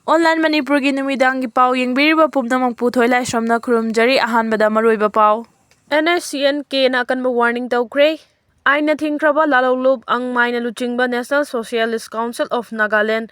Online Manipuri numidangi pau yengbiriba pumnamang puthoi lai somna khurumjari ahanbada maroiba pau. Nscn na akanba warning tawkre. Aina thingkraba lalolup ang maina luchingba National Socialist Council of Nagaland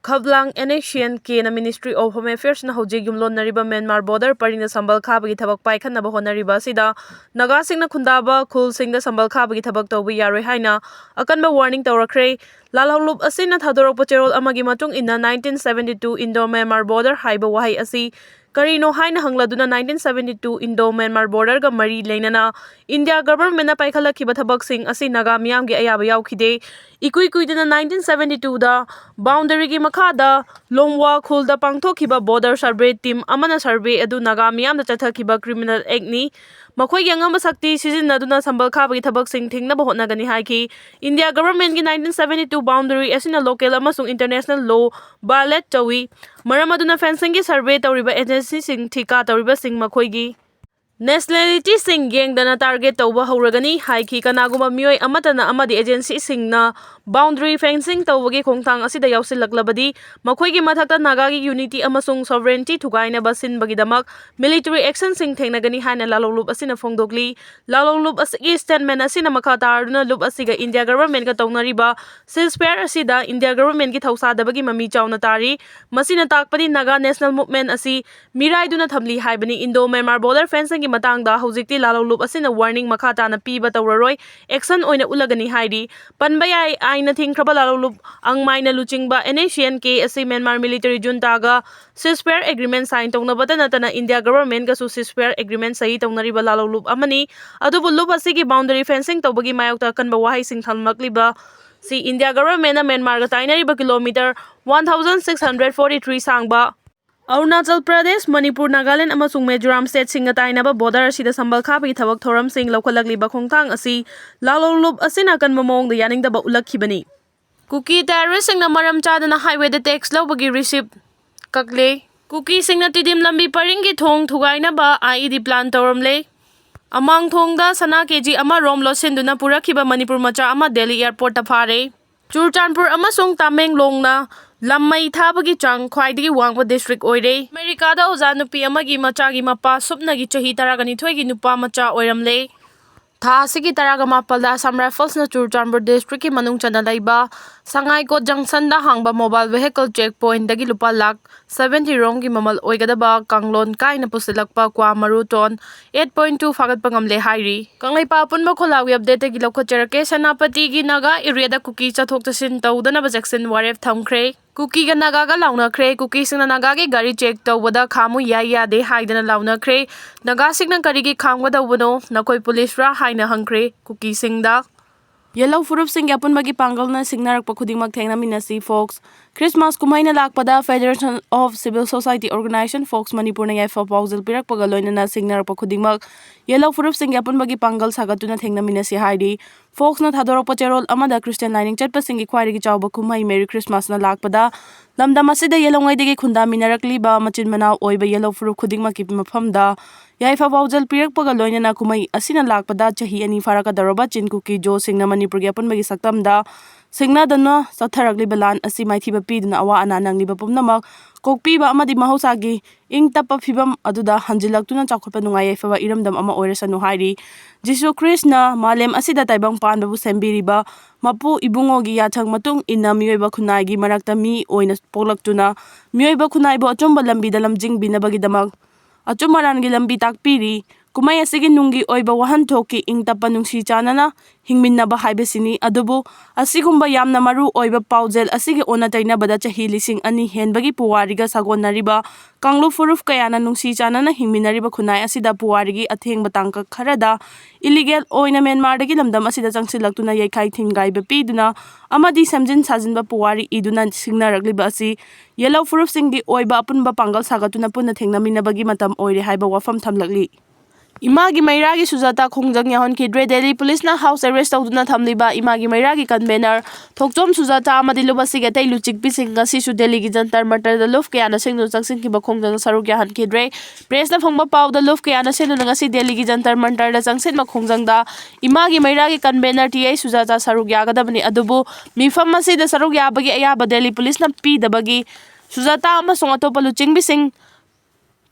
Khablang Nscn na Ministry of Home Affairs na hojig yumlon nariba Myanmar border paringa sambal khabagi thabak paikhanaba honariba sida naga singna khundaba khul singda sambal khabagi thabak tawbi yaroi haina akanba warning tawrakre. Lalolup asina thadorok pacherol amagi matung inna 1972 Indo-Myanmar border haiba wahai asi karino haina hangladuna 1972 Indo-Myanmar border ga mari leinana India government na paikhalakhiba thabak sing asi naga miyam gi ayaba yaukhide ikui kuidana 1972 da boundary gi makhada longwa khulda pangthokhiba border survey team amana survey adu naga miyam da chathakhiba criminal act ni makhoi yangamba sakti sizinaduna sambal khabagi thabak sing thingna bahotnagani haiki India government gi 1972 boundary asina local amasung international law violate tawi maramaduna fencing gi survey tawriba agency sing thika tawriba sing makhoi gi nationality sing yengdana target tawba hauragani haiki kanaguma mioi amatana amadi agency singna boundary fencing tawbagi khongthang asida yausilaklabadi makhoi gi mathakta naga gi unity amasung sovereignty thugaina basin bagidamak military action sing thengnagani haina lalolup asina phongdokli lalolup asigi statement asina makha taruna lup asiga India government ga tawnariba ceasefire asida India government gi thausadabagi mami chawna tari masina takpadi naga national movement asi miraiduna thamli haibani Indo-Myanmar border fencing matangda hojikti lalolup asina warning makhata na piba tawraroi action oina ulagani haidi panbayai aina thingkraba lalolup ang maina luchingba Nscn asi Myanmar military junta ga ceasefire agreement sign tongnabata natana India government ga su ceasefire agreement sahi tongnariba lalolup amani adubu lup asigi boundary fencing tawbagi mayokta kanba wahai sing thalmakliba si India government na Myanmar ga tainariba kilometer 1643 sangba Arunachal Pradesh, Manipur, Nagaland amasung Mizoram state singa tainaba border asida sambal khabagi thabak thoram sing lokhalakliba khongthang asi lalolup asina kanba Maongda yaningdaba ulakhibani. Kuki terrorist singna maram chadana highway da tax lobagi receipt kakle. Kuki singna tidim lambi paringi thong thugainaba IED plan tawramle. Amang thongda sana kg ama rom losinduna purakhiba Manipur macha ama Delhi airport ta phare. Churchanpur amasung Tamenglong na Lamai thabagi chang khwaidagi wangba district oire. America da oza nupi amagi machagi mapa supnagi chahi taragani thoigi nupa macha oiramle. Tha sigi taraga mapalda Assam Rifles na Churchanpur district ki manung chana laiba Sangai Kot Junction da hangba mobile vehicle checkpoint dagi lupa lakh 70 rong ki mamal oigadaba kanglon kaina pusilakpa kwa maruton 8.2 fagat pangamle hairi. Kanglai pa punba kholawi update gi lokho cherake Sanapati gi naga area da Kuki chathok tasin tawdana ba Jackson waref Thakhre Kukiga Naga ga Laonakhre Kuki singna naga gi gari check tawbada khamu ya de haidana Laonakhre naga singna karigi khamgada wano nakoi police ra haina hangkre Kuki singda Yellow Furup sing yapun bagi panggal na signarak pakudingmak thengna minasi folks Christmas kumaina lakpada Federation of Civil Society Organization folks Manipur na yaifa pauzil pirak pagaloina na signarak pakudingmak Yellow Furup sing yapun bagi panggal sagatuna thengna minasi haidi folks na thadorok pacherol amada Christian lining chatpa singi khwairigi chawba kumai Merry Christmas na lakpada lamdam asida yelongaidagi khunda minarakliba machin manau oiba Yellow Furup khudingmak ki mafamda yaifa pauzil pirak pagaloina na kumai asina lakpada chahi ani faraka daroba chin Kuki jo singna Manipur yapun bagi saktamda singna dana satharakli balan asi maithiba piduna awa ana nangliba pumnamak kokpiba amadi mahosagi ing tappa phibam aduda hanjilaktuna chakhopa nungai yaifa iramdam ama oirasanu hairi Jisu Krishna malem asida taibang panbabu sembiriba mapu ibungogi yathang matung inna miyoiba khunai gi marakta mi oina polaktuna miyoiba khunai bo achomba lambi da lamjing binabagi damak achumaran gi lambi takpiri kumai asigi nungi oiba wahan thoki ing tappa nungsi chanana hingminnaba haibesini adubu asigumba yamna maru oiba paujel asigi ona tainabada chahi lising ani henbagi puwariga sagonariba kanglu furuf kayana nungsi chanana hingminariba khunai asida puwarigi athengba tangka kharada illegal oina Myanmar dagi lamdam asida changsilaktuna yaikhai thingaiba piduna amadi samjin sajinba puwari iduna singnarakliba asi Yellow Furup singi oiba apunba pangal sagatuna punna thengnaminabagi matam oire haiba wafam thamlakli Imagi Mairagi Sujata Khongjang Yahon Kidre Delhi Police na house arrest tawduna thamliba Imagi Mairagi convener Thokchom Sujata amadi lubasi gatay luchik pising ngasi su Delhi gi jantar mantar da luf kaya na singno changsin kiba Khongjang saruk Yahon Kidre press na phongba paw da luf kaya na singno ngasi Delhi gi jantar mantar da changsin ma Khongjang da Imagi Mairagi convener TI Sujata saruk yagadabani adubu mifam masi da saruk yabagi ayaba Delhi Police na pi dabagi Sujata amasung atopa luchingbising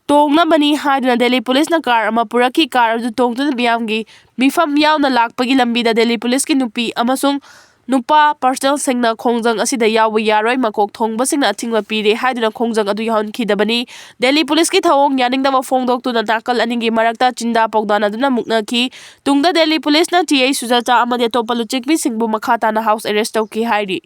tongnabani haiduna Delhi Police na car ama puraki car adu tongtuna miyamgi mifam yauna lakpagi lambida Delhi Police ki nupi amasung nupa personal singna khongjang asida yawa yaroi makok thongba singna athingba pire haiduna khongjang adu yaun khidabani Delhi Police ki thawong yaningdaba phongdok tuna nakal aningi marakta chinda pawdana duna mukna ki tungda Delhi Police na TA Sujata amade topa luchingbi singbu makhata na house arrest tawki hairi